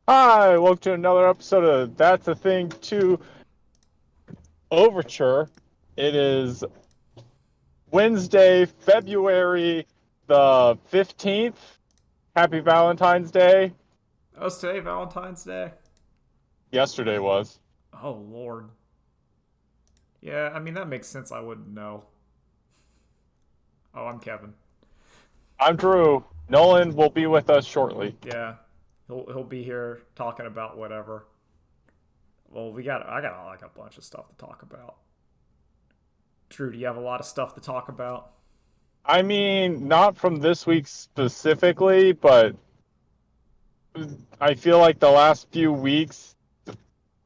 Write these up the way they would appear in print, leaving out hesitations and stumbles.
Hi, welcome to another episode of That's a Thing 2 Overture. It is Wednesday, February the 15th. Happy Valentine's Day. Oh, it's today Valentine's Day? Yesterday was. Oh, Lord. Yeah, I mean, that makes sense. I wouldn't know. Oh, I'm Kevin. I'm Drew. Nolan will be with us shortly. Yeah, he'll be here talking about whatever. Well, I got like a bunch of stuff to talk about. Drew, do you have a lot of stuff to talk about? I mean, not from this week specifically, but I feel like the last few weeks,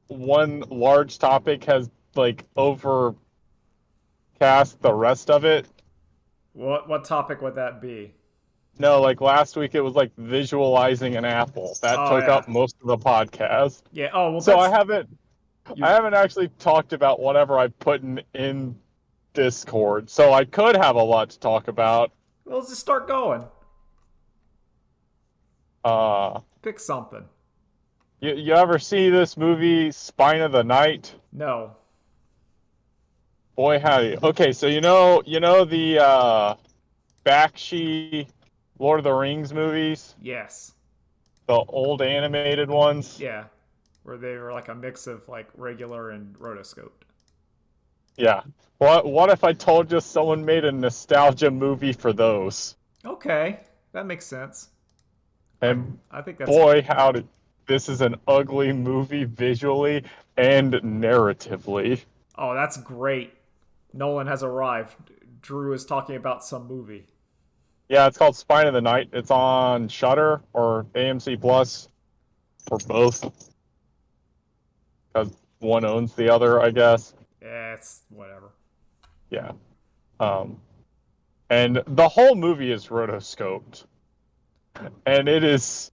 one large topic has overcast the rest of it. What topic would that be? No, like last week it was like visualizing an apple. That Oh took yeah, up most of the podcast. yeah. Oh well, So I that's haven't I you. haven't actually talked about whatever I put in Discord. So I could have a lot to talk about. Well, let's just start going. Uh Pick something. you ever see this movie Spine of the Night? No. Boy howdy. Okay, so you know the Bakshi Lord of the Rings movies? Yes. The old animated ones? Yeah. Where they were like a mix of like regular and rotoscoped. Yeah. What if I told you someone made a nostalgia movie for those? Okay, that makes sense. I And I think that's boy, howdy, this is an ugly movie visually and narratively. Oh, that's great. Nolan has arrived. Drew is talking about some movie. Yeah, it's called Spine of the Night. It's on Shudder or AMC Plus or both, because one owns the other, I guess. Yeah, it's whatever. Yeah. Um, and the whole movie is rotoscoped, and it is.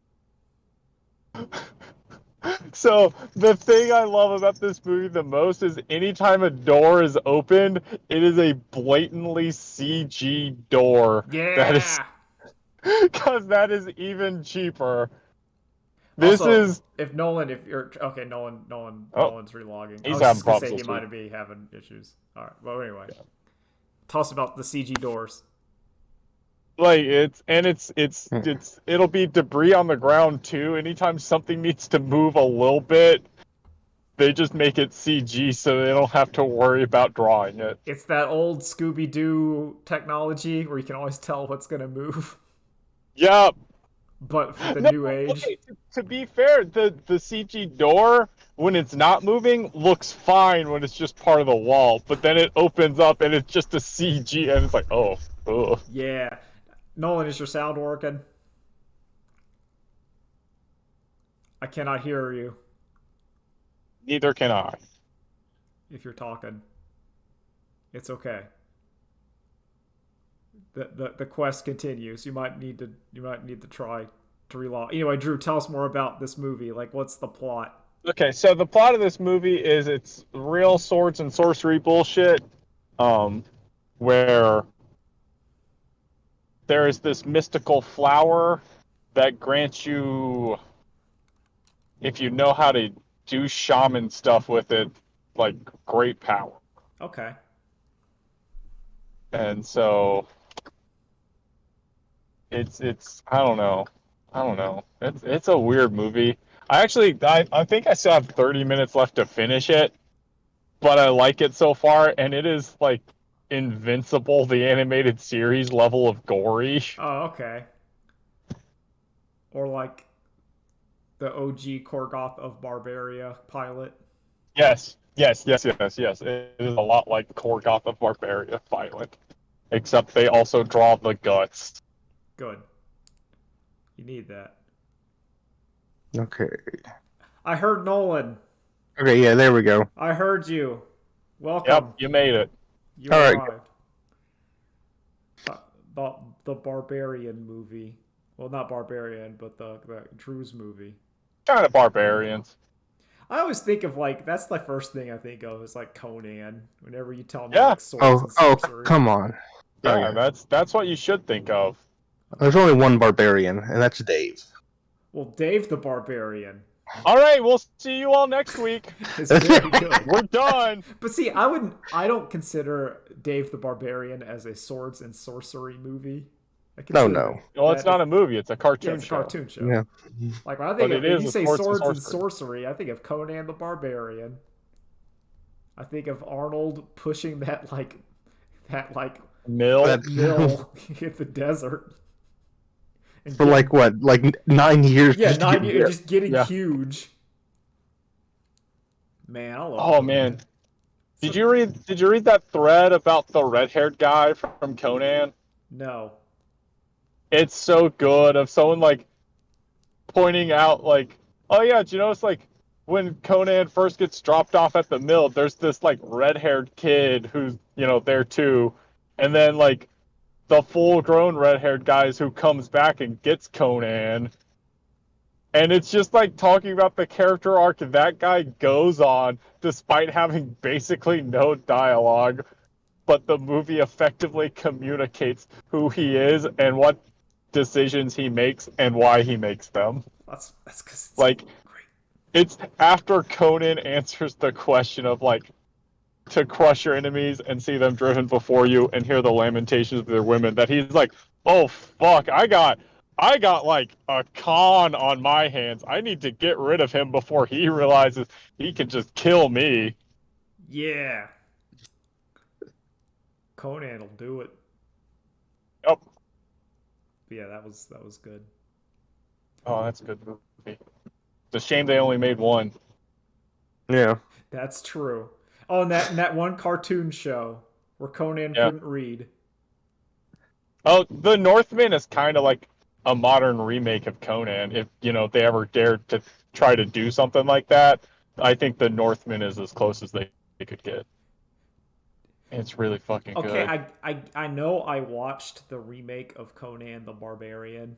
So the thing I love about this movie the most is anytime a door is opened, it is a blatantly CG door that is Yeah. because that is even cheaper. This Also, is if Nolan, if you're okay, oh, Nolan's relogging. I he's was having just gonna problems say he this week. might be having issues. All right. Well, anyway, tell us about the CG doors. Like it's Hmm. it'll be debris on the ground too. Anytime something needs to move a little bit, they just make it CG so they don't have to worry about drawing it. It's that old Scooby Doo technology where you can always tell what's gonna move, Yep. but for the No, new age. okay, to be fair, the CG door, when it's not moving, looks fine when it's just part of the wall, but then it opens up and it's just a CG, and it's like, oh, ugh. Yeah. Nolan, is your sound working? I cannot hear you Neither can I. if you're talking. It's okay. The quest continues. You might need to try to relog. Anyway, Drew, tell us more about this movie. Like, what's the plot? Okay, so the plot of this movie is it's real swords and sorcery bullshit, um, where there is this mystical flower that grants you, if you know how to do shaman stuff with it, like great power. Okay. And so it's I don't know. It's a weird movie. I think I still have 30 minutes left to finish it, but I like it so far, and it is like Invincible, the animated series level of gory. Oh, okay. Or like the OG Korgoth of Barbaria pilot. Yes. It is a lot like Korgoth of Barbaria Violent, except they also draw the guts. Good. You need that. Okay. I heard Nolan. Okay, yeah, there we go. I heard you. Yep, Welcome. you made it. You All right. arrived. Uh, the Barbarian movie. Well, not Barbarian, but the Drew's movie. Kind of barbarians. I always think of like that's the first thing I think of is like Conan. Whenever you tell me Yeah, like swords Oh, and oh, sorcery. come on. yeah. Okay. That's what you should think of. There's only one barbarian, and that's Dave. Well, Dave the Barbarian. All right, we'll see you all next week. It's very good. We're done. But see, I don't consider Dave the Barbarian as a swords and sorcery movie. I No, consider no. Well, it's that not as- a movie; it's a yeah, cartoon it's a show. cartoon show. Yeah. Like when I But think it if is you a say sports and swords and sorcery. sorcery, I think of Conan the Barbarian. I think of Arnold pushing that Mill. That- mill in the desert. And For like what? Like 9 years? yeah, just to 9 years, get just getting Yeah. huge. Man, I love Oh Conan. man, So- did you read that thread about the red-haired guy from Conan? No. It's so good of someone like pointing out like, oh yeah, do you notice like when Conan first gets dropped off at the mill, there's this like red-haired kid who's there too, and then like the full-grown red-haired guys who comes back and gets Conan. And it's just like talking about the character arc that guy goes on despite having basically no dialogue, but the movie effectively communicates who he is and what decisions he makes and why he makes them. That's because it's Like, great. it's after Conan answers the question of like to crush your enemies and see them driven before you and hear the lamentations of their women that he's like, oh fuck, I got like a Khan on my hands. I need to get rid of him before he realizes he can just kill me. Yeah. Conan will do it. Yep. But yeah, that was good. Oh, that's a good movie. It's a shame they only made one. Yeah. That's true. Oh, and that one cartoon show where Conan Yeah. couldn't read. Oh, The Northman is kind of like a modern remake of Conan. If they ever dared to try to do something like that, I think The Northman is as close as they could get. It's really fucking Okay, good. I know I watched the remake of Conan the Barbarian,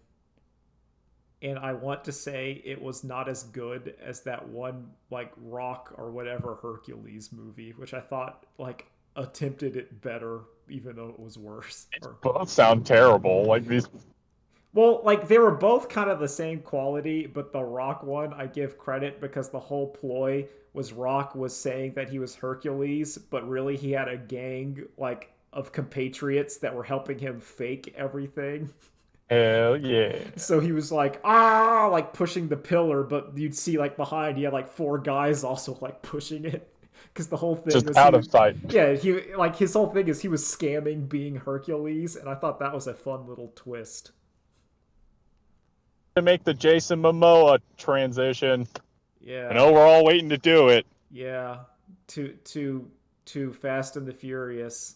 and I want to say it was not as good as that one like Rock or whatever Hercules movie, which I thought like attempted it better, even though it was worse. Both sound terrible. Like these. Well, like they were both kind of the same quality, but the Rock one I give credit because the whole ploy was Rock was saying that he was Hercules, but really he had a gang like of compatriots that were helping him fake everything. Hell yeah. So he was like like pushing the pillar, but you'd see like behind he had like four guys also like pushing it because the whole thing Just was out of sight. yeah, he like his whole thing is he was scamming being Hercules, and I thought that was a fun little twist. To make the Jason Momoa transition. Yeah. I know we're all waiting to do it. Yeah, to Fast and the Furious.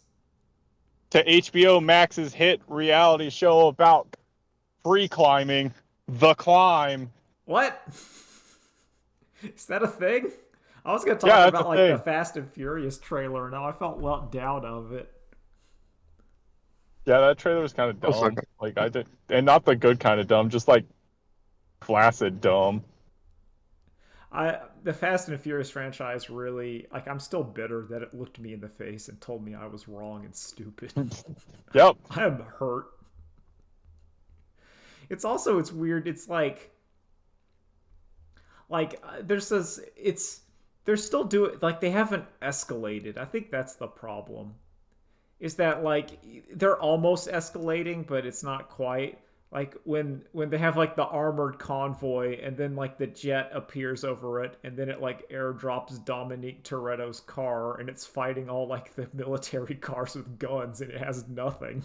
To HBO Max's hit reality show about free climbing, The Climb. What? Is that a thing? I was gonna talk Yeah, that's about a like thing. the Fast and Furious trailer. Now I felt let down of it. Yeah, that trailer was kind of Oh, fuck dumb. it. Like I did, and not the good kind of dumb, just like flaccid dumb. The Fast and Furious franchise really like I'm still bitter that it looked me in the face and told me I was wrong and stupid. Yep. I am hurt. It's weird. It's like there's this they're still doing like they haven't escalated. I think that's the problem. Is that like they're almost escalating, but it's not quite. Like when they have like the armored convoy and then like the jet appears over it and then it like airdrops Dominique Toretto's car and it's fighting all like the military cars with guns and it has nothing.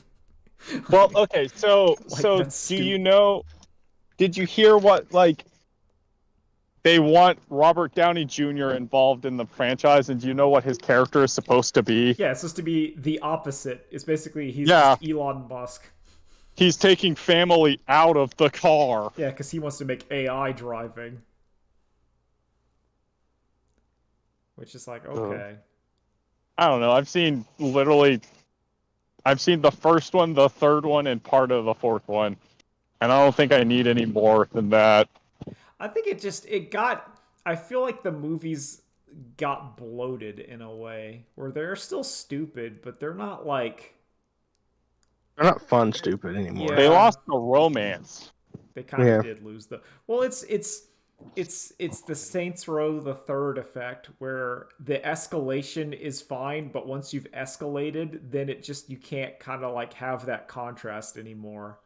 Well, okay, so that's do stupid. you know? Did you hear what like they want Robert Downey Jr. involved in the franchise, and do you know what his character is supposed to be? Yeah, it's supposed to be the opposite. It's basically he's Yeah. just Elon Musk. He's taking family out of the car. Yeah, because he wants to make AI driving. Which is like, okay. I don't know. I've seen the first one, the third one, and part of the fourth one. And I don't think I need any more than that. I think I feel like the movies got bloated in a way where they're still stupid, but they're not like They're not fun stupid anymore. Yeah. They lost the romance. they kind of Yeah. did lose the. Well, it's it's the Saints Row the Third effect, where the escalation is fine, but once you've escalated, then it just you can't kind of like have that contrast anymore.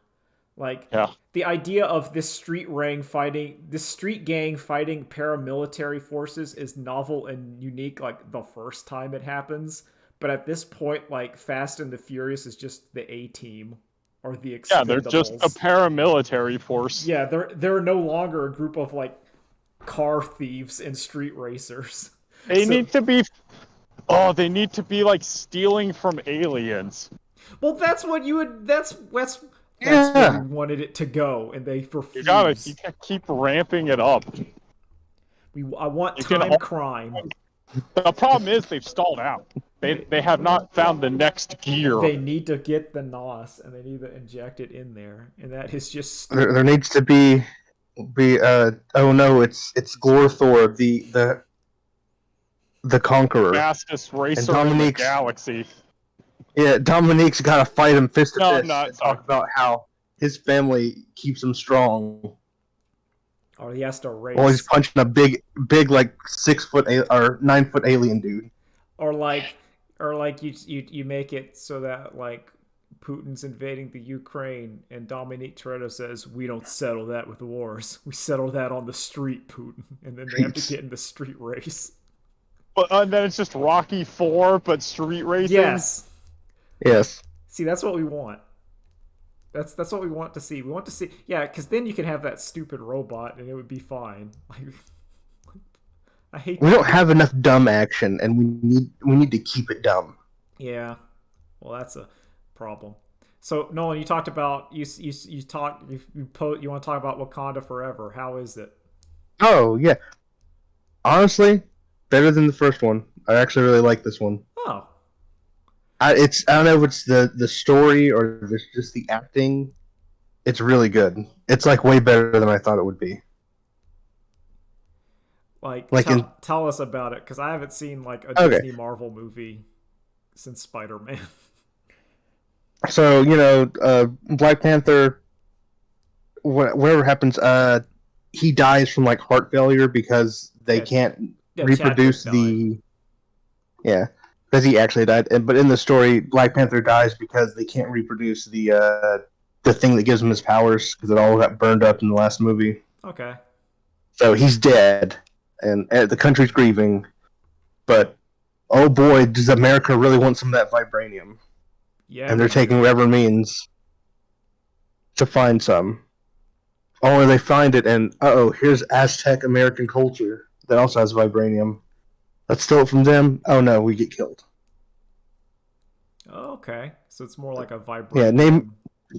Like Yeah. the idea of this street gang fighting paramilitary forces is novel and unique like the first time it happens, but at this point like Fast and the Furious is just the A team or the Yeah, they're just a Expendables. paramilitary force. Yeah, they're no longer a group of like car thieves and street racers. They So, need to be. Oh, they need to be like stealing from aliens. well, that's what you would. That's where we Yeah. wanted it to go, and they You refuse. gotta keep ramping it up. I want You can. time crime. The problem is they've stalled out. They have not found the next gear. They need to get the NOS, and they need to inject it in there, and that is just There, stupid. there needs to be oh no, it's Glorthor, the Conqueror. Fastest And racer in the galaxy. Dominique's gotta fight him fist to No, fist no, and sorry. talk about how his family keeps him strong. Or he has to race. While he's punching a big like 6 foot or 9 foot alien dude. or like you make it so that like Putin's invading the Ukraine and Dominique Toretto says we don't settle that with wars. We settle that on the street, Putin, and then they have to get in the street race. But then it's just Rocky 4, but street racing. Yes. Yes. See, that's what we want. That's what we want to see. We want to see, yeah, because then you can have that stupid robot and it would be fine. Like, I hate. We don't have enough dumb action, and we need to keep it dumb. Yeah, well, that's a problem. So Nolan, you talked about you want to talk about Wakanda Forever. How is it? Oh yeah, honestly, better than the first one. I actually really like this one. Oh, I don't know if it's the story or just the acting. It's really good. It's like way better than I thought it would be. Like tell us about it because I haven't seen like a Okay. Disney Marvel movie since Spider-Man. So Black Panther. Whatever happens, he dies from like heart failure because they Yeah, can't yeah, reproduce Chadwick died. the. Yeah, because he actually died. But in the story, Black Panther dies because they can't reproduce the thing that gives him his powers because it all got burned up in the last movie. Okay. So he's dead, and the country's grieving. But oh boy, does America really want some of that vibranium? Yeah. And they're we taking do. whatever means to find some. Or they find it, and here's Aztec American culture that also has vibranium. Let's steal it from them. Oh no, we get killed. Oh, okay. So it's more like a Yeah, vibranium.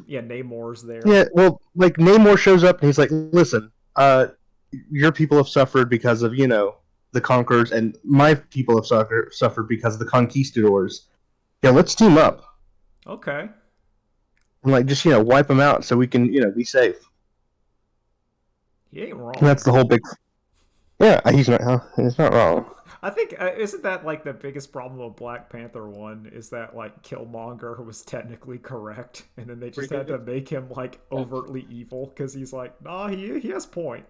Yeah, Namor's there. Yeah, well, like Namor shows up and he's like, "Listen, your people have suffered because of the conquerors, and my people have suffered because of the conquistadors. Yeah, let's team up Okay. and like just wipe them out so we can be safe." He ain't wrong. And that's the whole big. Yeah, he's not wrong. I think isn't that like the biggest problem of Black Panther 1 is that like Killmonger was technically correct and then they just had to make him like overtly evil because he's like, nah, he has point.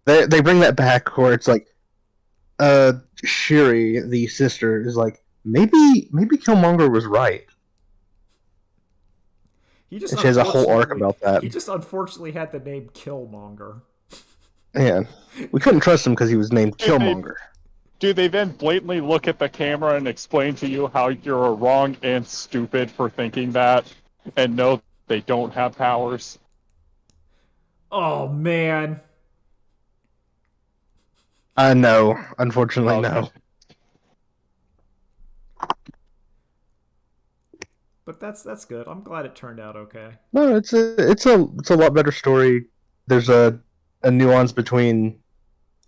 They bring that back where it's like, Shuri, the sister, is like, maybe Killmonger was right. He just And she has a whole arc unfortunately- about that. He just unfortunately had the name Killmonger. Yeah, we couldn't trust him because he was named Killmonger. Do they then blatantly look at the camera and explain to you how you're wrong and stupid for thinking that, and know they don't have powers? Oh man. No, unfortunately, no. But that's good. I'm glad it turned out okay. No, it's a lot better story. There's a nuance between,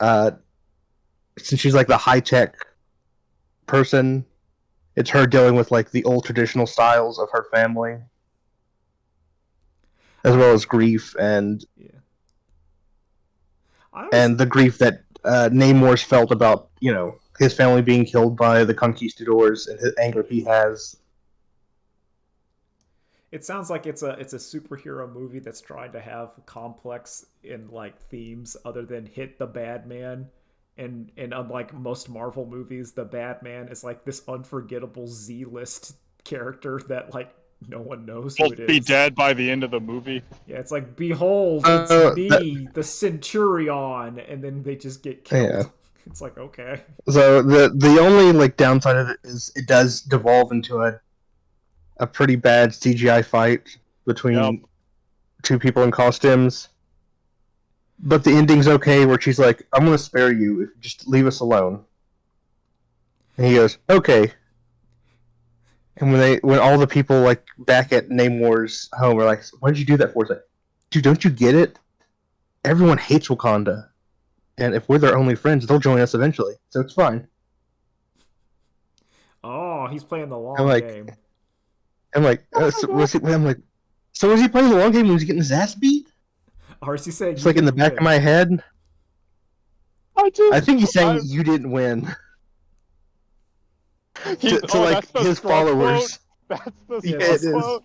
since she's like the high tech person, it's her dealing with like the old traditional styles of her family, as well as grief and Yeah. I always, and the grief that Namor's felt about his family being killed by the conquistadors and his anger he has. It sounds like it's a superhero movie that's trying to have complex and like themes other than hit the bad man. And unlike most Marvel movies, the bad man is like this unforgettable Z-list character that like no one knows who Will it be is. dead by the end of the movie. Yeah, it's like, behold, it's That me, the Centurion, and then they just get yeah. killed. It's like, okay. So the only like downside of it is it does devolve into a pretty bad CGI fight Yep. between two people in costumes. But the ending's okay, where she's like, "I'm gonna spare you if you just leave us alone." And he goes, "Okay." And when all the people like back at Namor's home are like, "Why did you do that for?" It's like, dude, don't you get it? Everyone hates Wakanda, and if we're their only friends, they'll join us eventually. So it's fine. Oh, he's playing the I'm long like, game. I'm like, so was he? I'm like, so was he playing the long game when he was getting his ass beat? Or is he saying It's you like in the didn't back of win? my head. I I just, think he's saying I, you didn't win he's, to oh, like that's the his scrub quote. followers. That's the Yeah, Yeah, scrub it is. quote.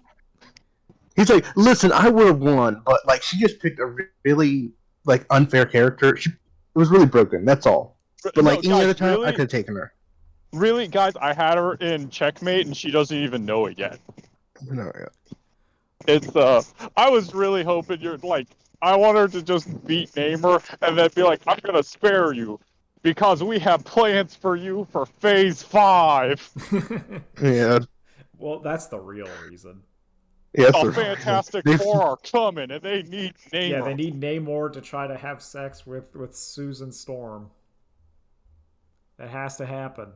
He's like, listen, I would have won, but like she just picked a really like unfair character. It was really broken. That's all. But No, like any other guys, time, I really, could have taken her. really, guys, I had her in checkmate, and she doesn't even know it yet. No, yeah. It's I was really hoping you're like, I want her to just beat Namor and then be like, I'm gonna spare you because we have plans for you for Phase 5. Yeah, Well, that's the real reason. yeah, that's A the real reason. Fantastic Four are coming, and they need Yeah, they Namor. need Namor to try to have sex with Susan Storm. That has to happen.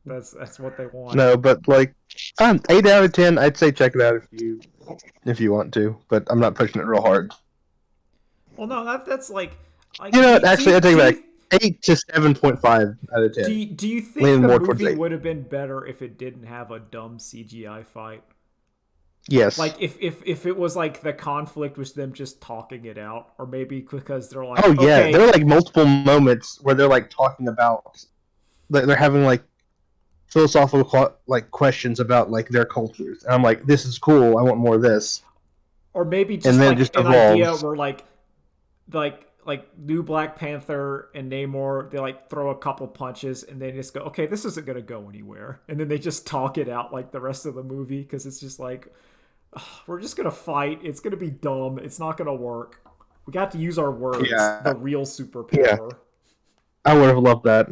That's what they want. No, but like, 8 out of 10. I'd say check it out if you want to, but I'm not pushing it real hard. Well, no, that's like You know do what? you, do Actually, you, I take do it back. you 8 to 7.5 out of 10. do you think Leaning the more towards movie 8. would have been better if it didn't have a dumb CGI fight? Yes. Like if it was like the conflict was them just talking it out, or maybe because they're like, Oh yeah, there okay, are like multiple moments where they're like talking about, like they're having like philosophical like questions about like their cultures, and I'm like, this is cool. I want more of this, or maybe and just then it like just an idea evolves. where like new Black Panther and Namor, they like throw a couple punches and they just go, okay, this isn't gonna go anywhere, and then they just talk it out like the rest of the movie because it's just like, ugh, we're just gonna fight. It's gonna be dumb. It's not gonna work. We got to use our words. The Yeah, real yeah, superpower. I would have loved that.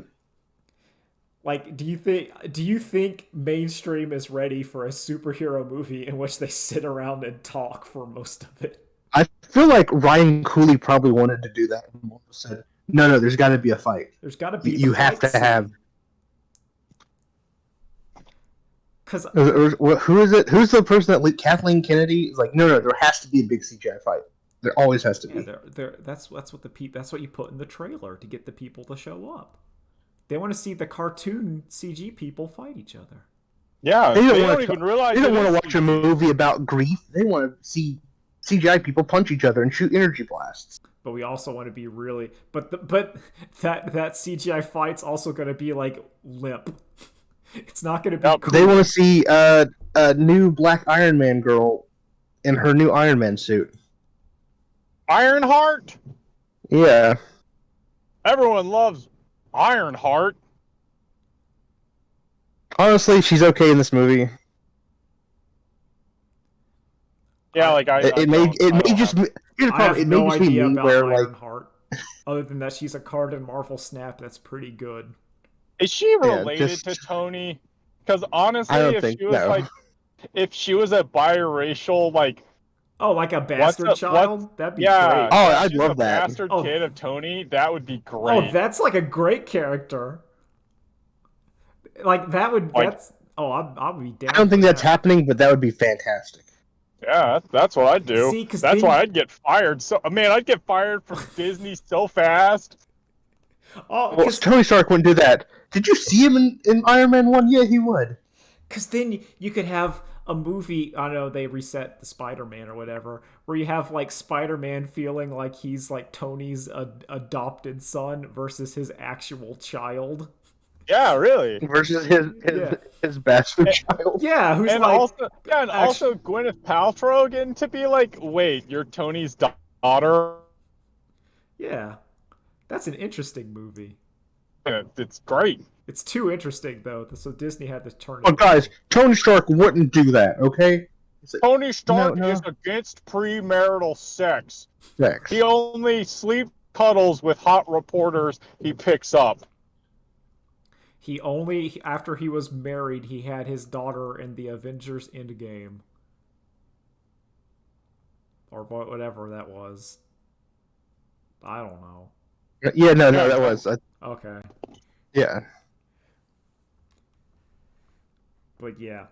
Like, do you think mainstream is ready for a superhero movie in which they sit around and talk for most of it? I feel like Ryan Cooley probably wanted to do that. And said, no, there's got to be a fight. There's got to be the You have fight to have. scene. Because Who is it? Who's the person that Kathleen Kennedy is like? No, there has to be a big CGI fight. There always has to yeah, be. that's what that's what you put in the trailer to get the people to show up. They want to see the cartoon CG people fight each other. Yeah, They they don't don't even realize They don't it want to is watch a CG. movie about grief. They want to see CGI people punch each other and shoot energy blasts. But we also want to be really, but that CGI fight's also going to be like limp. It's not going to be Yep. cool. They want to see a new Black Iron Man girl in her new Iron Man suit. Ironheart. Yeah, Everyone loves Ironheart. honestly, she's okay in this movie. Yeah, like I It may don't just have. here's the I problem. have It may no just be idea me about where like Ironheart, other than that she's a card in Marvel Snap that's pretty good. Is she yeah, related to just Tony? Because I honestly, don't think no. if she was a biracial, like, Oh, like a what's bastard a, what? child? That'd be Yeah, great. Oh, yeah, I'd she's a love that. bastard Oh, kid of Tony. That would be oh, great. that's like a great character. Like that would Like, that's oh, I'll be down. I don't think for that's that. happening, but that would be fantastic. yeah, that's what I'd do. See, because That's then why I'd get fired. So, man, I'd get fired from Disney so fast. oh, Well, Tony Stark wouldn't do that. Did you see him in Iron Man 1? Yeah, he would. because then you could have a movie. I don't know, they reset the Spider-Man or whatever, where you have like Spider-Man feeling like he's like Tony's adopted son versus his actual child. Yeah, really. versus his Yeah. his bastard A- child. Yeah, who's And like also, yeah, and also actually Gwyneth Paltrow getting to be like, wait, you're Tony's daughter. yeah. That's an interesting movie. It's great. It's too interesting though, so Disney had to turn Oh, it guys, around. Tony Stark wouldn't do that. Okay. It's like, Tony no, Stark is no, against premarital sex. He sex. only sleep cuddles with hot reporters he picks up. He only after he was married, he had his daughter in the Avengers Endgame or whatever that was. I don't know. Yeah, no, Yeah, no, that exactly. was Okay, yeah. but yeah.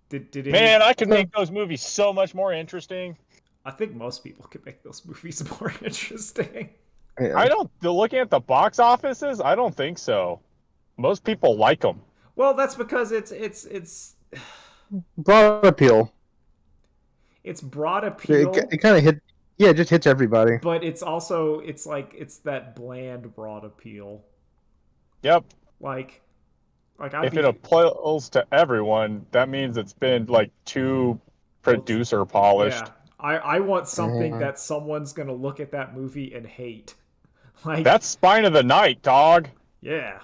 Did any? Man, I could make those movies so much more interesting. I think most people could make those movies more interesting. Yeah. I don't. Looking at the box offices, I don't think so. Most people like them. Well, that's because Broad appeal. it's broad It, appeal, it kind of hit. Yeah, it just hits everybody. but it's also it's that bland broad appeal. Yep. Like I'd If be it appeals to everyone, that means it's been like too producer yeah. polished. I want something Mhm. that someone's gonna look at that movie and hate. Like That's Spine of the Night, dog. yeah,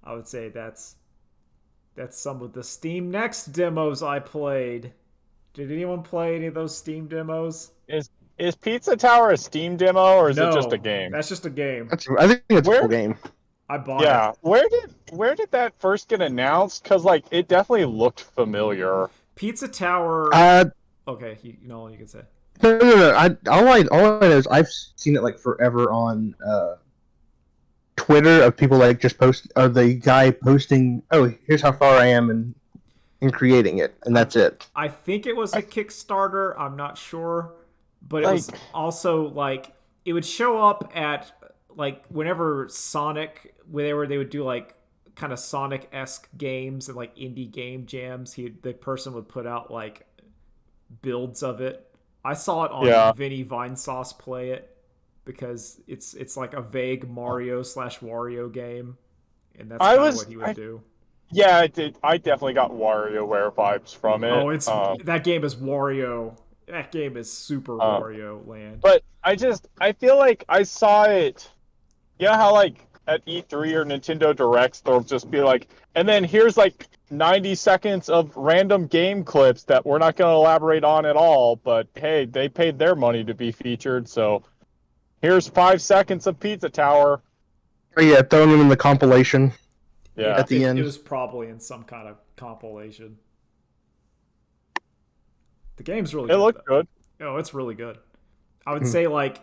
I would say that's some of the Steam Next demos I played. Did anyone play any of those Steam demos? Is Pizza Tower a Steam demo or is it just a No, game? that's just a game. I think it's a Where? cool game. I bought Yeah. it. Where did that first get announced? Because like it definitely looked familiar. Pizza Tower. Uh, Okay, you know all you can say. no. All I know is I've seen it like forever on Twitter of people like just post or the guy posting. Oh, here's how far I am in creating it, and that's it. I think it was a Kickstarter. I'm not sure, but it Like- was also like it would show up at like whenever Sonic, whenever they would do like kind of Sonic-esque games and like indie game jams. The person would put out like builds of it. I saw it on Yeah. Vinny Vinesauce play it because it's like a vague Mario / Wario game, and that's kind of what he would do. Yeah, it did. I definitely got WarioWare vibes from it. Oh, it's that game is Wario. That game is super Wario Land. But I feel like I saw it. You know how like at E3 or Nintendo Directs they'll just be like, and then here's like 90 seconds of random game clips that we're not going to elaborate on at all. But hey, they paid their money to be featured, so here's 5 seconds of Pizza Tower. Oh, yeah, throwing them in the compilation. Yeah. At the end. It was probably in some kind of compilation. The game's really It good. looked though. good. Oh, it's really good. I would say like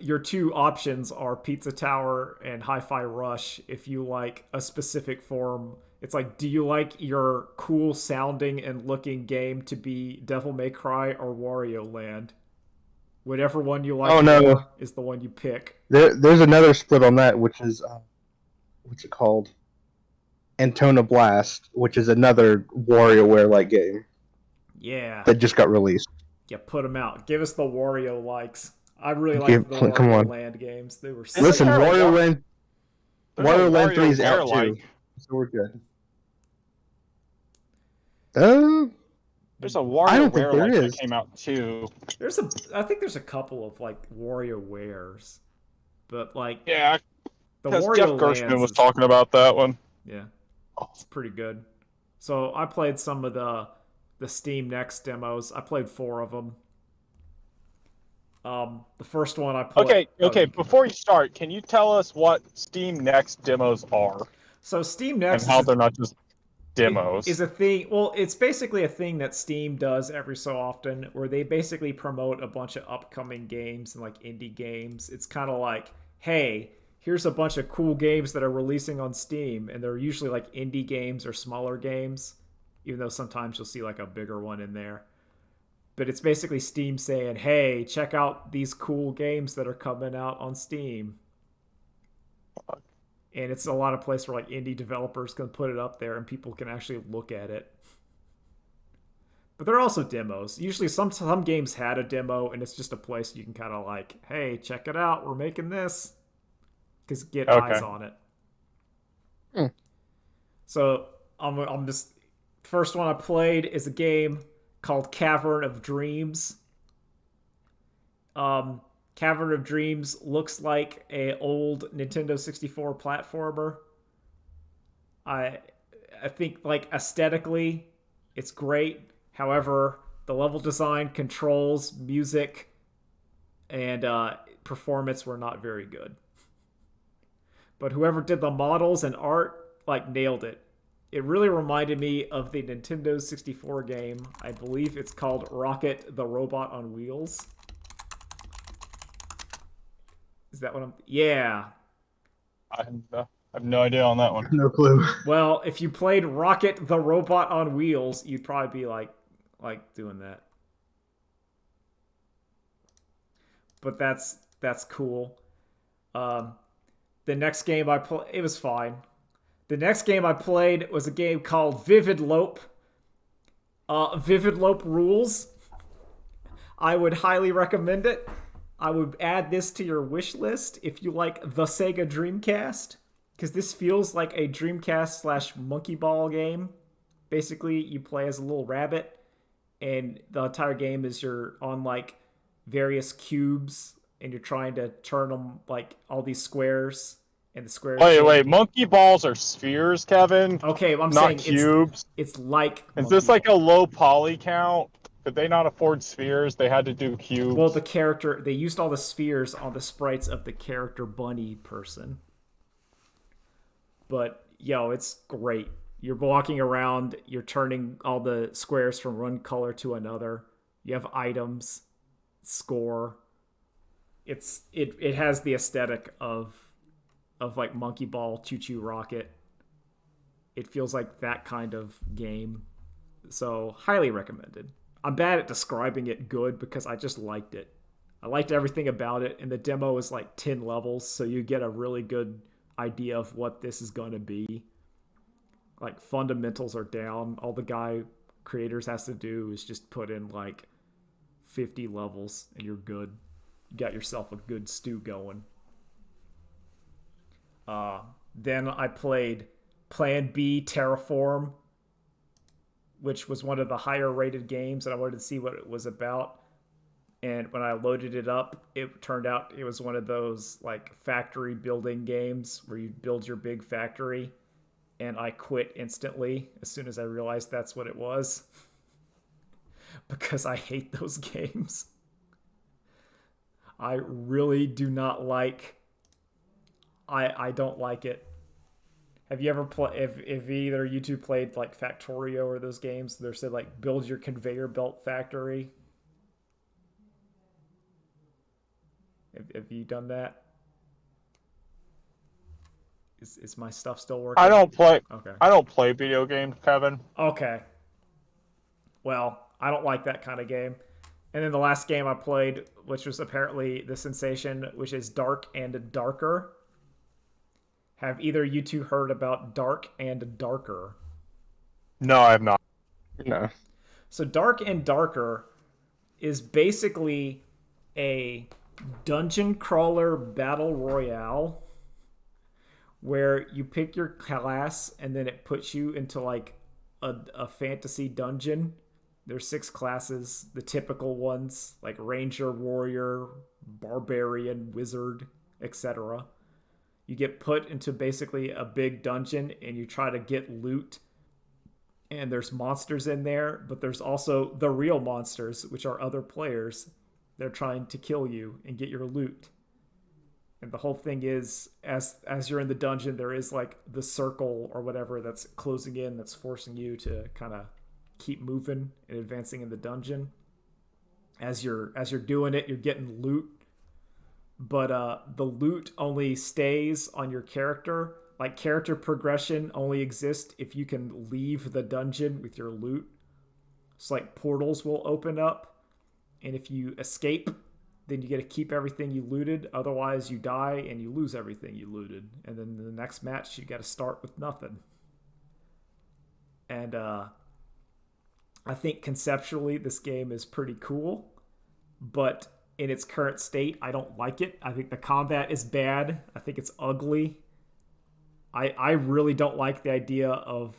your two options are Pizza Tower and Hi-Fi Rush if you like a specific form. It's like, do you like your cool sounding and looking game to be Devil May Cry or Wario Land? Whatever one you like more is the one you pick. There's another split on that, which is what's it called? Antona Blast, which is another WarioWare like game Yeah. that just got released. Yeah, put them out. Give us the Wario likes. I really like the come Wario on. Land games. They were Isn't Listen, there a Wario Wa- Land, There's a Wario Land 3 is out WarioWare-like. too, so we're good. There's a I don't think WarioWare there like that is. came out too. I think there's a couple of like WarioWares, but like Yeah, the because Wario Jeff Lands Gershman was is- talking about that one. Yeah, it's pretty good. So I played some of the Steam Next demos. I played 4 of them. The first one I played. Okay. Before you start, can you tell us what Steam Next demos are So Steam and Next how they're not just demos? is a thing. Well, it's basically a thing that Steam does every so often, where they basically promote a bunch of upcoming games and like indie games. It's kind of like, hey, here's a bunch of cool games that are releasing on Steam, and they're usually like indie games or smaller games, even though sometimes you'll see like a bigger one in there. But it's basically Steam saying, hey, check out these cool games that are coming out on Steam. And it's a lot of place where like indie developers can put it up there and people can actually look at it. But they're also demos. Usually some games had a demo and it's just a place you can kind of like, hey, check it out, we're making this. get Okay. eyes on it. Hmm. So I'm just first one I played is a game called Cavern of Dreams. Um, Cavern of Dreams looks like a old Nintendo 64 platformer. I I think like aesthetically, it's great. However, the level design, controls, music, and performance were not very good. But whoever did the models and art like nailed it. It really reminded me of the Nintendo 64 game. I believe it's called Rocket the Robot on Wheels. Is that what I'm? Yeah. I have no idea on that one. No clue. Well, if you played Rocket the Robot on Wheels, you'd probably be like doing that. But that's cool. Um, the next game I played, it was fine. The next game I played was a game called Vivid Lope. Vivid Lope rules. I would highly recommend it. I would add this to your wish list if you like the Sega Dreamcast, because this feels like a Dreamcast slash Monkey Ball game. Basically, you play as a little rabbit, and the entire game is you're on like various cubes, and you're trying to turn them like all these squares, and the squares Wait. change. Monkey balls are spheres, Kevin, Okay, well, I'm not saying cubes. it's like Is Monkey this like a Ball. low poly count? Could they not afford spheres? They had to do Well, the cubes. character they used all the spheres on the sprites of the character bunny person. But yo, it's great. You're walking around, you're turning all the squares from one color to another. You have items, score. It has the aesthetic of like Monkey Ball, Choo Choo Rocket. It feels like that kind of game. So, highly recommended. I'm bad at describing it good because I just liked it. I liked everything about it, and the demo is like 10 levels, so you get a really good idea of what this is going to be. Like, fundamentals are down. All the guy creators has to do is just put in like 50 levels, and you're good. You got yourself a good stew going. Then I played Plan B Terraform, which was one of the higher rated games, and I wanted to see what it was about. And when I loaded it up, it turned out it was one of those like factory building games where you build your big factory. And I quit instantly as soon as I realized that's what it was. Because I hate those games. I really do not like. I don't like it. Have you ever played? If either you two played like Factorio or those games, they're said like build your conveyor belt factory. Have you done that? Is my stuff still working? I don't play. Okay. I don't play video games, Kevin. Okay. Well, I don't like that kind of game. And then the last game I played, which was apparently the sensation, which is Dark and Darker. Have either you two heard about Dark and Darker? No, I have not. No. So Dark and Darker is basically a dungeon crawler battle royale where you pick your class and then it puts you into like a fantasy dungeon. There's 6 classes, the typical ones like ranger, warrior, barbarian, wizard, etc. You get put into basically a big dungeon and you try to get loot. And there's monsters in there, but there's also the real monsters, which are other players. They're trying to kill you and get your loot. And the whole thing is, as you're in the dungeon, there is like the circle or whatever that's closing in, that's forcing you to kind of keep moving and advancing in the dungeon. As you're doing it, you're getting loot, but the loot only stays on your character. Like character progression only exists if you can leave the dungeon with your loot. So like portals will open up, and if you escape, then you get to keep everything you looted. Otherwise, you die and you lose everything you looted. And then the next match, you got to start with nothing. And I think conceptually, this game is pretty cool, but in its current state. I don't like it. I think the combat is bad. I think it's ugly. I really don't like the idea of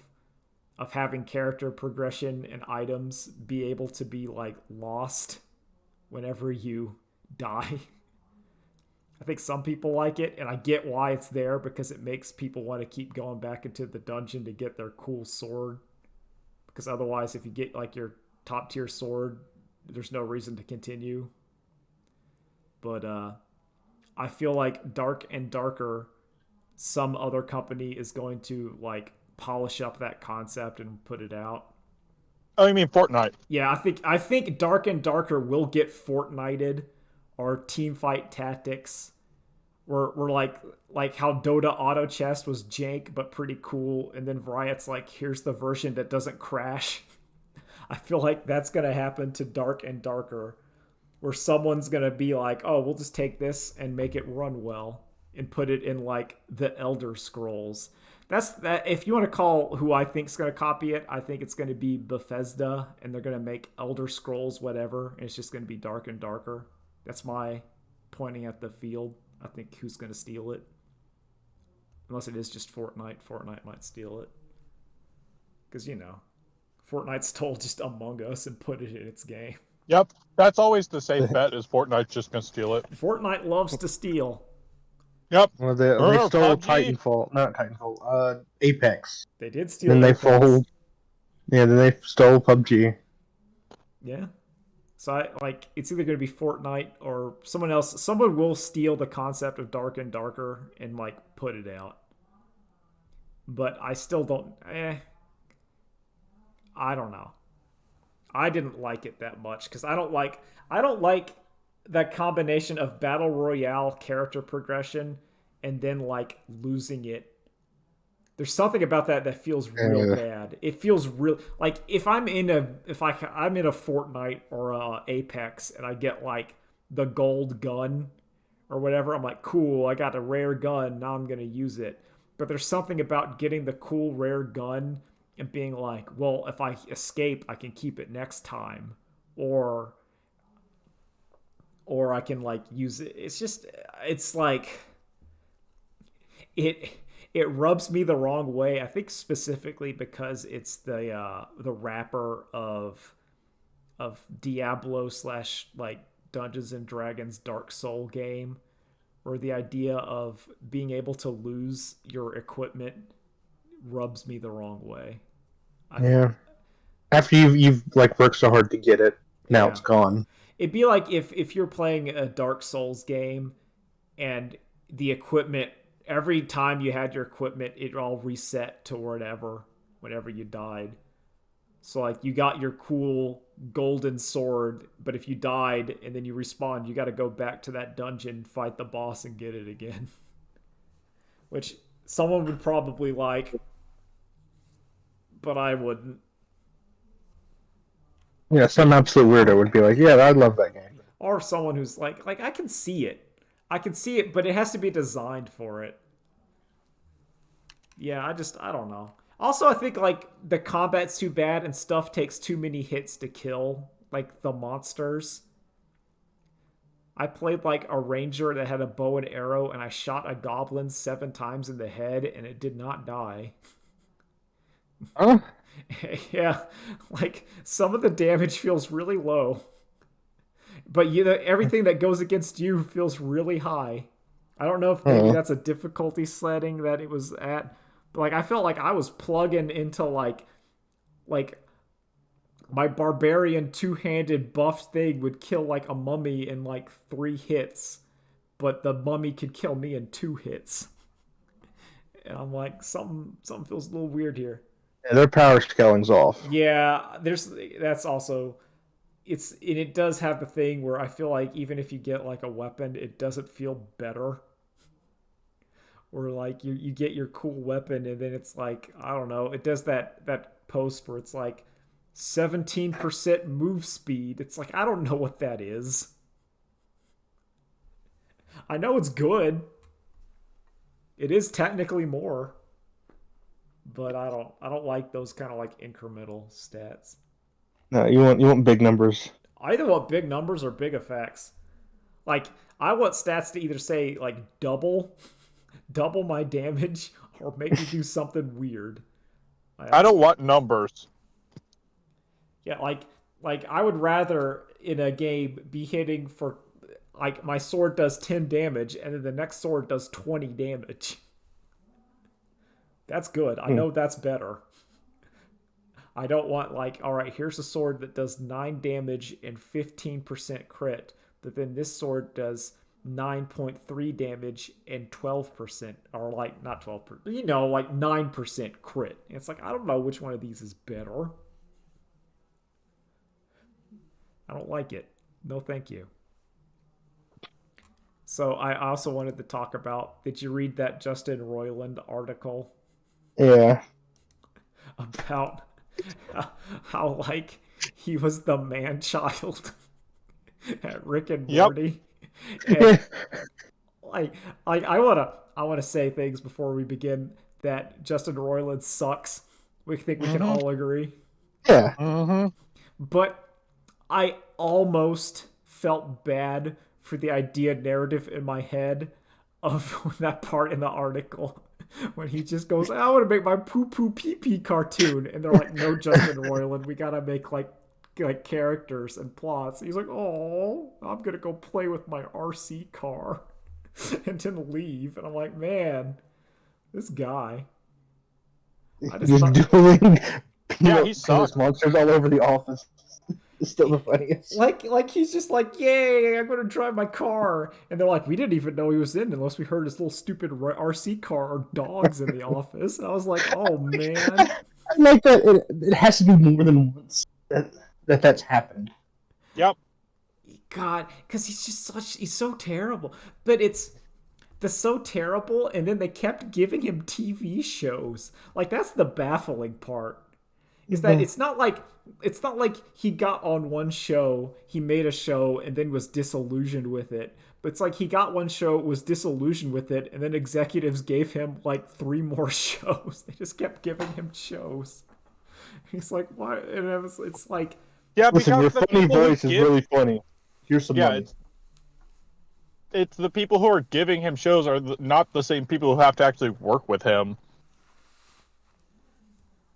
having character progression and items be able to be like lost whenever you die. I think some people like it, and I get why it's there because it makes people want to keep going back into the dungeon to get their cool sword. Because otherwise, if you get like your top tier sword, there's no reason to continue. But I feel like Dark and Darker, some other company is going to like polish up that concept and put it out. Oh, you mean Fortnite? Yeah, I think Dark and Darker will get Fortnited or Team Fight Tactics. We're like how Dota Auto Chest was jank but pretty cool, and then Riot's like, here's the version that doesn't crash. I feel like that's gonna happen to Dark and Darker, where someone's gonna be like, oh, we'll just take this and make it run well and put it in like the Elder Scrolls. That's that. If you want to call who I think's gonna copy it, I think it's gonna be Bethesda, and they're gonna make Elder Scrolls whatever, and it's just gonna be Dark and Darker. That's my pointing at the field. I think who's gonna steal it? Unless it is just Fortnite. Fortnite might steal it. Because, Fortnite stole just Among Us and put it in its game. Yep, that's always the safe bet. Is Fortnite's just gonna steal it? Fortnite loves to steal. Yep. Well, they stole PUBG. Titanfall, not Titanfall, Apex. They did steal Then they Apex. stole, yeah, then they stole PUBG. Yeah. So it's either going to be Fortnite or someone else. Someone will steal the concept of Dark and Darker and like put it out. But I still don't. I don't know. I didn't like it that much because I don't like that combination of battle royale character progression and then like losing it. There's something about that feels real bad. It feels real like if I'm in a Fortnite or a Apex and I get like the gold gun or whatever, I'm like, cool, I got a rare gun, now I'm gonna use it. But there's something about getting the cool rare gun and being like, well, if I escape, I can keep it next time, or I can like use it. It's like it rubs me the wrong way. I think specifically because it's the wrapper of Diablo / like Dungeons and Dragons Dark Soul game, where the idea of being able to lose your equipment rubs me the wrong way. After you've like worked so hard to get it, now it's gone. It'd be like if you're playing a Dark Souls game and the equipment, every time you had your equipment, it all reset to whenever you died. So like you got your cool golden sword, but if you died and then you respawned, you got to go back to that dungeon, fight the boss, and get it again. Which someone would probably like, but I wouldn't. Yeah, some absolute weirdo would be like, yeah, I love that game. Or someone who's like I can see it. I can see it, but it has to be designed for it. Yeah, I don't know. Also, I think like the combat's too bad and stuff takes too many hits to kill, like the monsters. I played like a ranger that had a bow and arrow, and I shot a goblin 7 times in the head, and it did not die. Oh, Yeah, like some of the damage feels really low, but everything that goes against you feels really high. I don't know if maybe that's a difficulty setting that it was at, but like I felt like I was plugging into like my barbarian 2-handed buffed thing would kill like a mummy in like 3 hits, but the mummy could kill me in 2 hits. And I'm like, something feels a little weird here. yeah, their power scaling's off. Yeah, that's also it does have the thing where I feel like even if you get like a weapon, it doesn't feel better. Or like you get your cool weapon and then it's like, I don't know, it does that post where it's like 17% move speed. It's like, I don't know what that is. I know it's good. It is technically more. But I don't like those kind of like incremental stats. No, you want big numbers. I either want big numbers or big effects. Like, I want stats to either say like double my damage, or make me do something weird. I don't want numbers. Yeah, like I would rather in a game be hitting for like my sword does 10 damage and then the next sword does 20 damage. That's good. I know that's better. I don't want like, all right, here's a sword that does 9 damage and 15% crit, but then this sword does 9.3 damage and 12%, or like not 12%, like 9% crit. And it's like, I don't know which one of these is better. I don't like it. No, thank you. So I also wanted to talk about, did you read that Justin Roiland article Yeah. about how like he was the man child at Rick and Morty? And like I wanna say things before we begin that Justin Roiland sucks. We think we can all agree. Yeah. But I almost felt bad for the idea narrative in my head of that part in the article when he just goes, I want to make my poo poo pee pee cartoon. And they're like, no, Justin Roiland, we got to make like characters and plots. And he's like, oh, I'm going to go play with my RC car and then leave. And I'm like, man, this guy. Just dueling Yeah, he sucks. monsters all over the office. It's still the funniest. Like he's just like, yay, I'm gonna drive my car, and they're like, we didn't even know he was in unless we heard his little stupid RC car or dogs in the office. And I was like, oh man. I like that. It has to be more than once that's happened. Yep. God, because he's so terrible. But it's so terrible, and then they kept giving him TV shows. Like that's the baffling part. Is that it's not like he got on one show, he made a show, and then was disillusioned with it. But it's like he got one show, was disillusioned with it, and then executives gave him like 3 more shows. They just kept giving him shows. He's like, what? And it's like, yeah, listen, your funny voice is really funny. Here's some money. It's the people who are giving him shows are not the same people who have to actually work with him.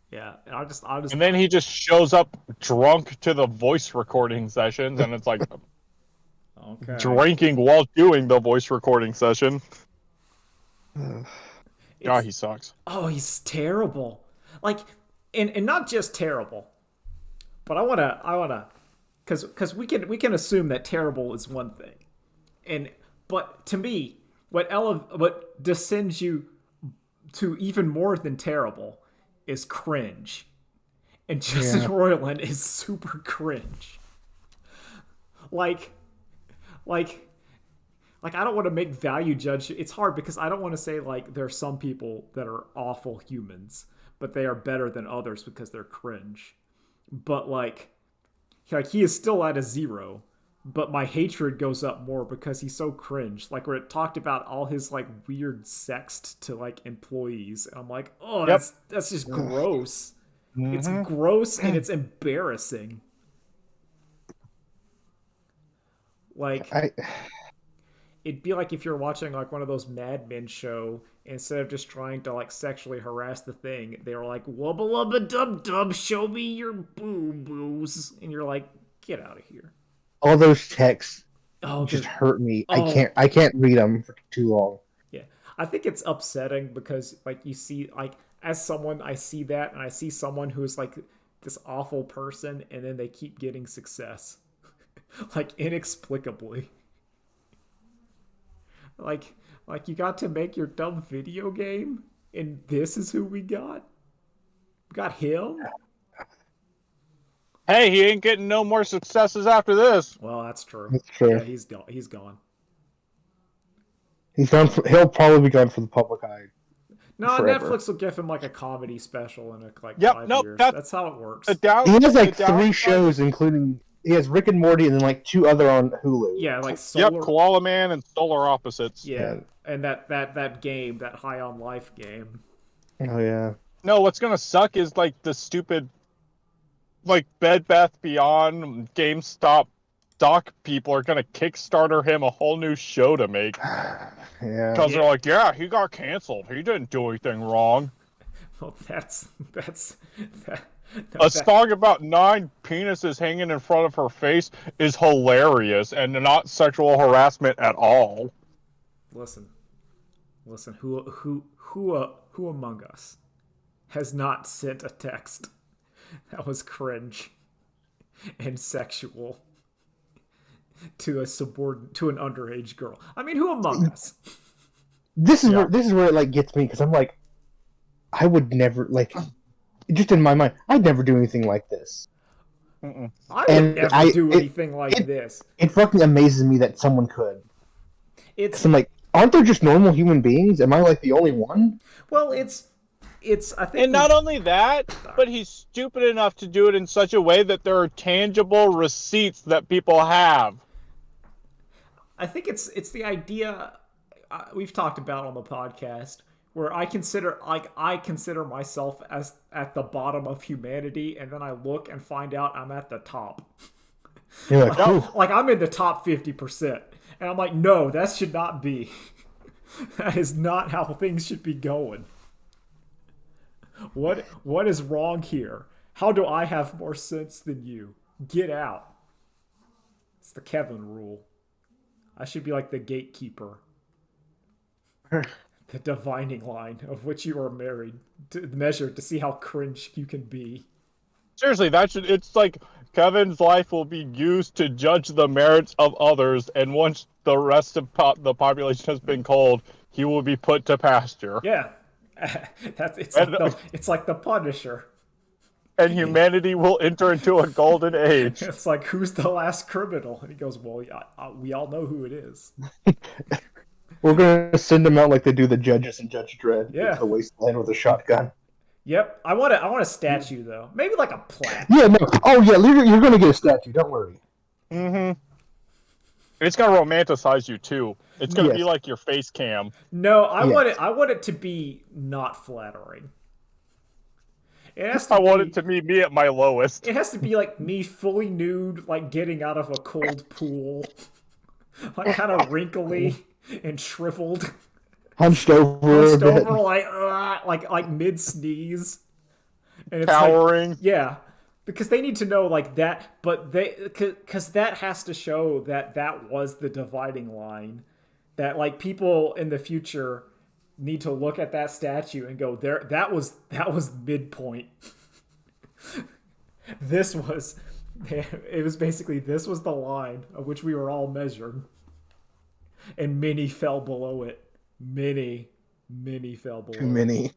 Yeah, I just. And then he just shows up drunk to the voice recording sessions, and it's like, okay, drinking while doing the voice recording session. God, he sucks. Oh, he's terrible. Like, and not just terrible, but I wanna, because we can assume that terrible is one thing, but to me, what descends you to even more than terrible is cringe. And Justin Roiland is super cringe. Like I don't want to make value judge. It's hard because I don't want to say like there are some people that are awful humans, but they are better than others because they're cringe. But like he is still at a 0, but my hatred goes up more because he's so cringe. Like where it talked about all his like weird sext to like employees, and I'm like, oh, that's just gross. It's gross and it's embarrassing. Like it'd be like if you're watching like one of those Mad Men show, instead of just trying to like sexually harass the thing, they were like, wubba lubba dub dub, show me your boo boos, and you're like, get out of here. All those texts just hurt me. I can't read them for too long. Yeah, I think it's upsetting because like you see, like as someone, I see that, and I see someone who's like this awful person, and then they keep getting success, like inexplicably. Like you got to make your dumb video game, and this is who we got. We got him. Hey, he ain't getting no more successes after this. Well, that's true. That's true. Yeah, he's gone. He's gone. He'll probably be gone for the public eye. No, forever. Netflix will give him like a comedy special in like 5 years. That's how it works. He has like 3 shows, including he has Rick and Morty and then like 2 other on Hulu. Yeah, like Solar... Koala Man and Solar Opposites. Yeah, and that game, that High on Life game. Oh yeah. No, what's gonna suck is like the stupid, like Bed Bath Beyond, GameStop stock people are gonna Kickstarter him a whole new show to make Yeah. because they're like, yeah, he got canceled. He didn't do anything wrong. Well, that's that, A that, song about 9 penises hanging in front of her face is hilarious and not sexual harassment at all. listen, who among us has not sent a text that was cringe and sexual to to an underage girl? I mean, who among us? This is Yeah. where it like gets me because I'm like, I would never like, just in my mind, I'd never do anything like this. Mm-mm. I would never do anything like this. It fucking amazes me that someone could. It's Because I'm like, aren't there just normal human beings? Am I like the only one? well, it's I think And not only that, but he's stupid enough to do it in such a way that there are tangible receipts that people have. I think it's the idea we've talked about on the podcast where I consider myself as at the bottom of humanity, and then I look and find out I'm at the top. You're like, "Ooh." Like I'm in the top 50%, and I'm like, no, that should not be. That is not how things should be going. What is wrong here? How do I have more sense than you? Get out. It's the Kevin rule. I should be like the gatekeeper. The divining line of which you are measured to see how cringe you can be. Seriously, it's like Kevin's life will be used to judge the merits of others, and once the rest of the population has been culled, he will be put to pasture. Yeah. It's like the Punisher. And humanity will enter into a golden age. It's like, who's the last criminal? And he goes, well, we all know who it is. We're gonna send them out like they do the judges in Judge Dredd. Yeah. To the wasteland with a shotgun. Yep. I want a statue though. Maybe like a plaque. Yeah, no. Oh yeah, you're gonna get a statue. Don't worry. Mm-hmm. It's gonna romanticize you too. It's gonna be Yes. like your face cam. No, I Yes. want it to be not flattering. It has to I be, want it to be me at my lowest. It has to be like me fully nude, like getting out of a cold pool. Like kind of wrinkly and shriveled. Hunched over Hunched a bit. over like mid sneeze. And it's Cowering. like, yeah. Because they need to know like that, but because that has to show that was the dividing line. That like people in the future need to look at that statue and go, that was midpoint. It was basically, this was the line of which we were all measured, and many fell below it. Many fell below. Too many.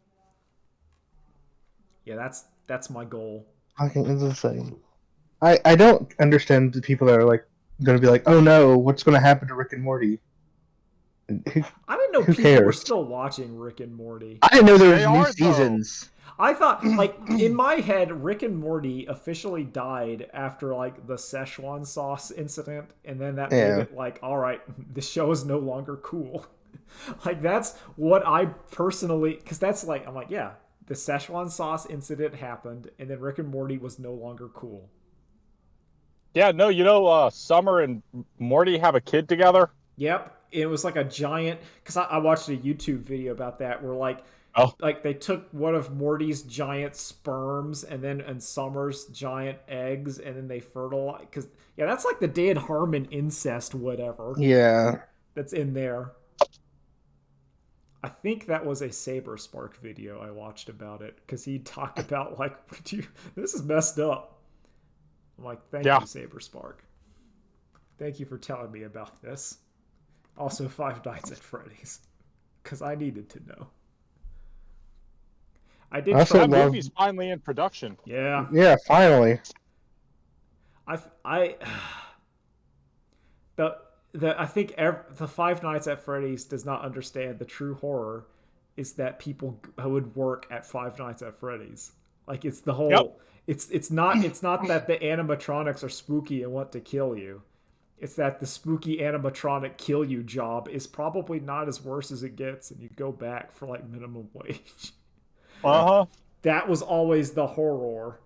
Yeah, that's my goal. Fucking insane. I don't understand the people that are like gonna be like, oh no, what's gonna happen to Rick and Morty? I didn't know Who people were cares? still watching Rick and Morty. I didn't know there was They new are, though. seasons. I thought, like, in my head, Rick and Morty officially died after, like, the Szechuan sauce incident, and then that Yeah. made it, like, alright, the show is no longer cool. Like, that's what I personally... Because that's, like, I'm like, yeah, the Szechuan sauce incident happened, and then Rick and Morty was no longer cool. Yeah, no, Summer and Morty have a kid together. Yep, it was like a giant... Because I watched a YouTube video about that, where, like, Oh. like they took one of Morty's giant sperms and Summer's giant eggs, and then they fertilize. Because yeah, that's like the Dan Harmon incest, whatever. Yeah. That's in there. I think that was a Saber Spark video I watched about it, because he talked about like, this is messed up. I'm like, thank you, Saber Spark. Thank you for telling me about this. Also, Five Nights at Freddy's, because I needed to know. I did Also try. That movie's finally in production. Yeah, Yeah, finally. I think the Five Nights at Freddy's does not understand the true horror is that people would work at Five Nights at Freddy's. Like, it's the whole. Yep. It's not that the animatronics are spooky and want to kill you. It's that the spooky animatronic kill you job is probably not as worse as it gets, and you go back for like minimum wage. Uh-huh. That was always the horror.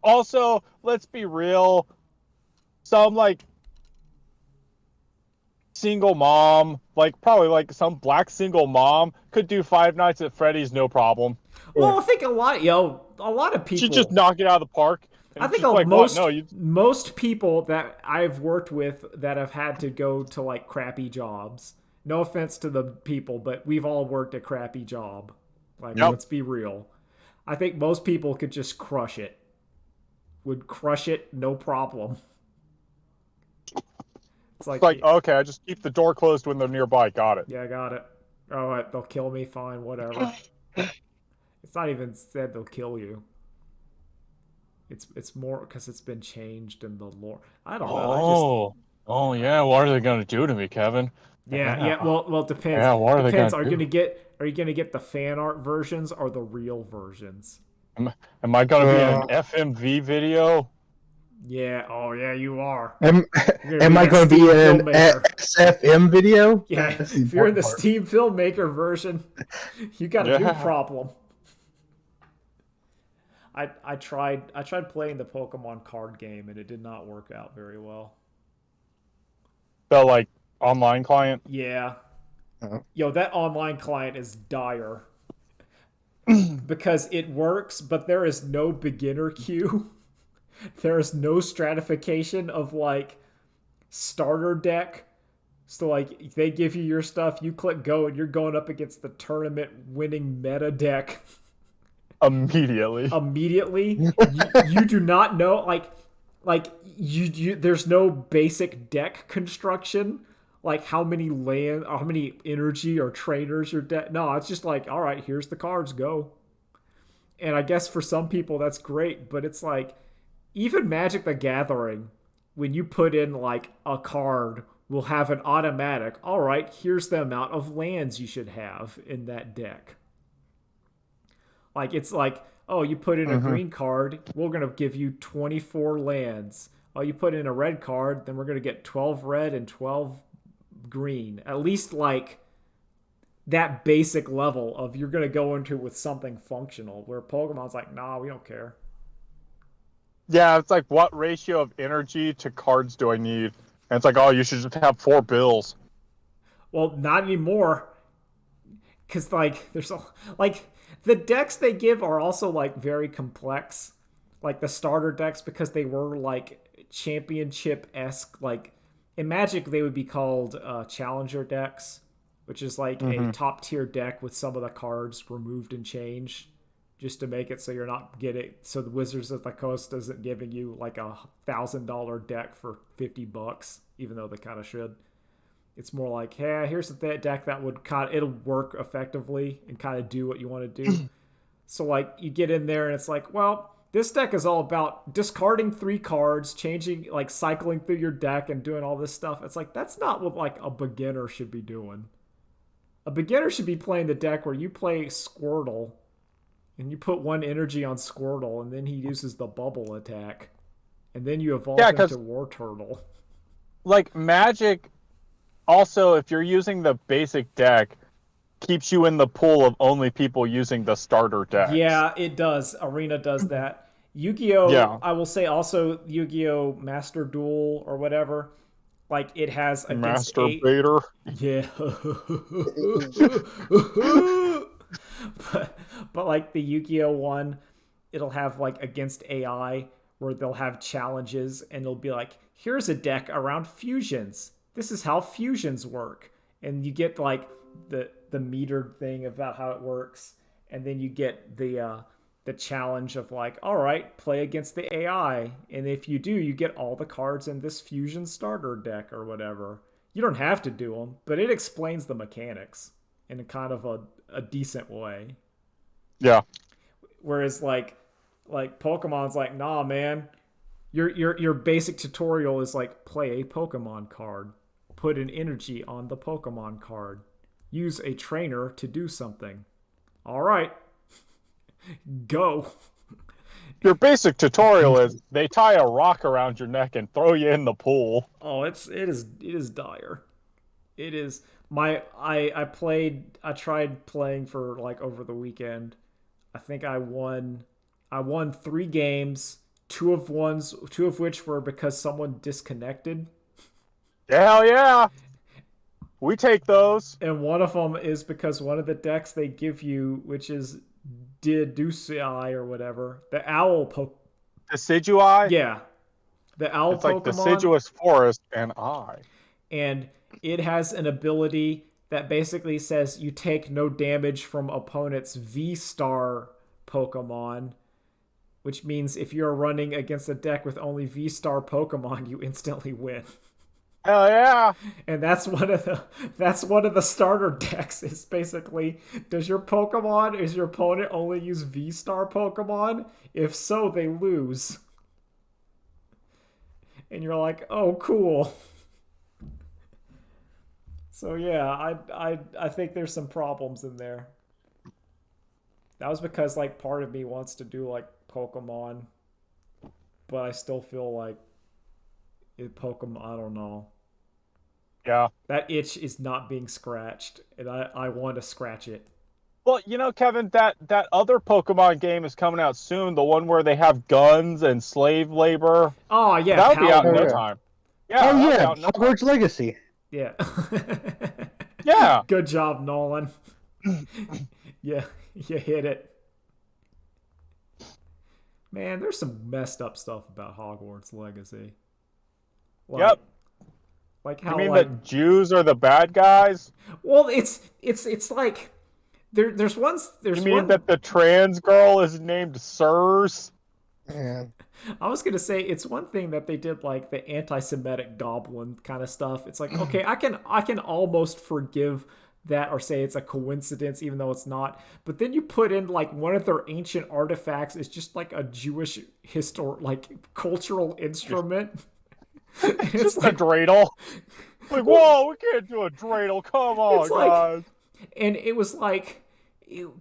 Also, let's be real. some like single mom, like probably like some black single mom could do Five Nights at Freddy's no problem. Well, I think a lot of She'd just people. knock it out of the park, and I it's think just like, what? No, most you. most people that I've worked with that have had to go to like crappy jobs. No offense to the people, but we've all worked a crappy job. Like, Yep. let's be real. I think most people could just crush it. Would crush it, no problem. It's It's like, like, okay, I just keep the door closed when they're nearby. Got it. yeah, I got it. All right, they'll kill me. Fine, whatever. It's not even said they'll kill you. It's more because it's been changed in the lore. I don't know. I just Oh yeah. What are they gonna do to me, Kevin? yeah. Well, it depends. Yeah. What are they Depends. gonna Are you do? gonna get the fan art versions or the real versions? Am I gonna be in an Uh, FMV video? Yeah. Oh yeah, you are. am You're gonna be am I that going to be Steam in an filmmaker. SFM video? Yeah. That's the If you're in important the part. Steam filmmaker version, you got a new Yeah. problem. I tried playing the Pokemon card game and it did not work out very well. The like online client. Yeah. Oh. Yo, that online client is dire because it works, but there is no beginner queue. There is no stratification of like starter deck. So like they give you your stuff, you click go, and you're going up against the tournament winning meta deck Immediately. immediately. You do not know like you there's no basic deck construction. Like how many land or how many energy or trainers your deck. No, it's just like, all right, here's the cards, go. And I guess for some people that's great, but it's like even Magic the Gathering, when you put in like a card, will have an automatic, all right, here's the amount of lands you should have in that deck. Like it's like, oh, you put in a green card, we're gonna give you 24 lands. Oh, you put in a red card, then we're gonna get 12 red and 12 green. At least like that basic level of you're gonna go into with something functional. Where Pokemon's like, nah, we don't care. Yeah, it's like what ratio of energy to cards do I need? And it's like, oh, you should just have 4 bills. Well, not anymore. Cause like there's a like the decks they give are also like very complex. Like the starter decks because they were like championship esque. Like in Magic they would be called challenger decks, which is like a top tier deck with some of the cards removed and changed just to make it so you're not getting so the Wizards of the Coast isn't giving you like $1,000 deck for $50, even though they kind of should. It's more like, hey, here's a deck that would it'll work effectively and kind of do what you want to do. So like you get in there and it's like, well, this deck is all about discarding 3 cards, changing like cycling through your deck and doing all this stuff. It's like that's not what like a beginner should be doing. A beginner should be playing the deck where you play Squirtle and you put 1 energy on Squirtle and then he uses the bubble attack. And then you evolve him to War Turtle. Like Magic also, if you're using the basic deck, keeps you in the pool of only people using the starter decks. Yeah, it does. Arena does that. Yu-Gi-Oh! Yeah. I will say also Yu-Gi-Oh! Master Duel or whatever. Like it has against 8. Masturbator. Yeah. but like the Yu-Gi-Oh! One, it'll have like against AI where they'll have challenges and it'll be like, here's a deck around fusions. This is how fusions work. And you get like the metered thing about how it works. And then you get the challenge of like, all right, play against the AI. And if you do, you get all the cards in this fusion starter deck or whatever. You don't have to do them, but it explains the mechanics in a kind of a decent way. Yeah. Whereas like Pokemon's like, nah, man. Your basic tutorial is like play a Pokemon card. Put an energy on the Pokemon card. Use a trainer to do something. All right. Go. Your basic tutorial is they tie a rock around your neck and throw you in the pool. Oh, it is dire. It is I tried playing for like over the weekend. I think I won 3 games two of which were because someone disconnected, Hell yeah, we take those. and one of them is because one of the decks they give you, which is Deducii or whatever, the owl Decidui. yeah, the owl It's like Pokemon, deciduous forest and I. and it has an ability that basically says you take no damage from opponent's V-Star Pokemon, which means if you're running against a deck with only V-Star Pokemon, you instantly win. Hell yeah. And that's one of the starter decks is basically, does your opponent only use V-Star Pokemon? If so, they lose. And you're like, "Oh, cool." So yeah, I think there's some problems in there. That was because like part of me wants to do like Pokemon, but I still feel like Pokemon, I don't know. Yeah. That itch is not being scratched, and I want to scratch it. Well, Kevin, that other Pokemon game is coming out soon. The one where they have guns and slave labor. Oh yeah, That would be out in no yeah. time. Yeah. Oh that'll be yeah, out in no time. Hogwarts Legacy. yeah. Yeah. Good job, Nolan. Yeah, you hit it. Man, there's some messed up stuff about Hogwarts Legacy. Yep. Like how You mean like that Jews are the bad guys? well, it's like there's You mean that the trans girl is named Sirs? Man. I was gonna say it's one thing that they did like the anti-Semitic goblin kind of stuff. It's like, okay, I can almost forgive that or say it's a coincidence, even though it's not. But then you put in like one of their ancient artifacts is just like a Jewish cultural instrument. It's like a dreidel. Like, whoa, we can't do a dreidel. Come on, It's like- guys. And it was like,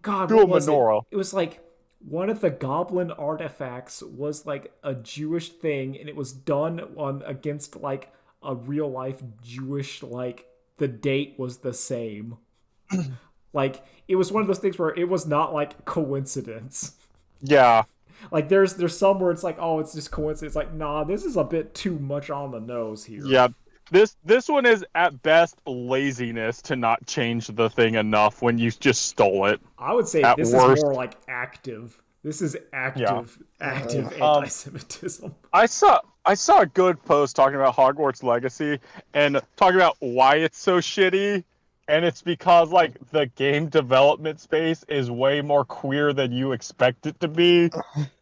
God, Do what a was menorah. it? It was like one of the goblin artifacts was like a Jewish thing, and it was done on against like a real life Jewish, like the date was the same. Like it was one of those things where it was not like coincidence. Yeah. Like there's some where it's like, oh, it's just coincidence. Like, nah, this is a bit too much on the nose here. Yeah. This one is at best laziness to not change the thing enough when you just stole it. I would say At this worst. is more like active. This is active anti-Semitism. I saw a good post talking about Hogwarts Legacy and talking about why it's so shitty, and it's because like the game development space is way more queer than you expect it to be.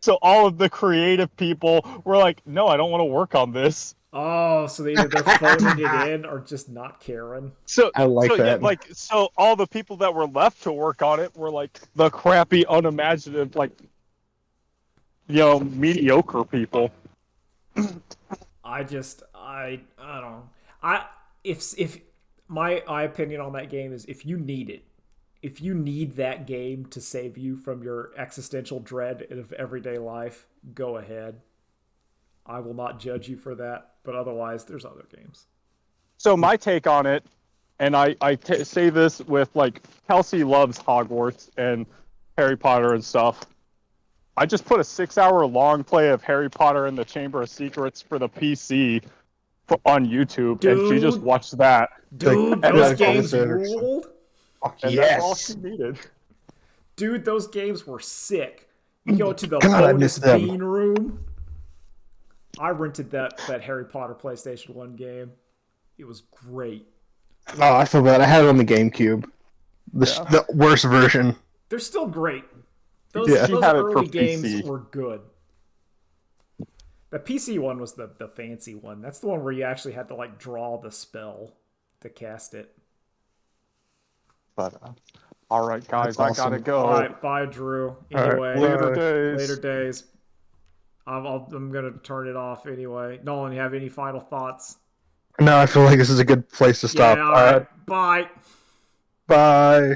So all of the creative people were like, "No, I don't want to work on this." Oh, so either they're phoning it in or just not caring. So I like yeah, that. so all the people that were left to work on it were like the crappy, unimaginative, like mediocre people. I don't. If my opinion on that game is if you need that game to save you from your existential dread of everyday life, go ahead. I will not judge you for that, but otherwise, there's other games. So my take on it, and I say this with like Kelsey loves Hogwarts and Harry Potter and stuff. I just put a 6-hour long play of Harry Potter and the Chamber of Secrets for the PC on YouTube, and she just watched that. Dude, Like, those like, games like, ruled. And that's all she needed. Dude, those games were sick. You go to the God, I bonus miss them. bean room. I rented that Harry Potter PlayStation 1 game. It was great. Oh, I feel bad. I had it on the GameCube. The worst version. They're still great. Those Yeah. She had it for early games PC. were good. The PC one was the fancy one. That's the one where you actually had to like draw the spell to cast it. But all right, guys, That's I gotta awesome. go. All right, bye, Drew. All right, Anyway, Later days. later days. I'm gonna turn it off anyway. Nolan, you have any final thoughts? No, I feel like this is a good place to stop. Yeah, all right. Bye. Bye.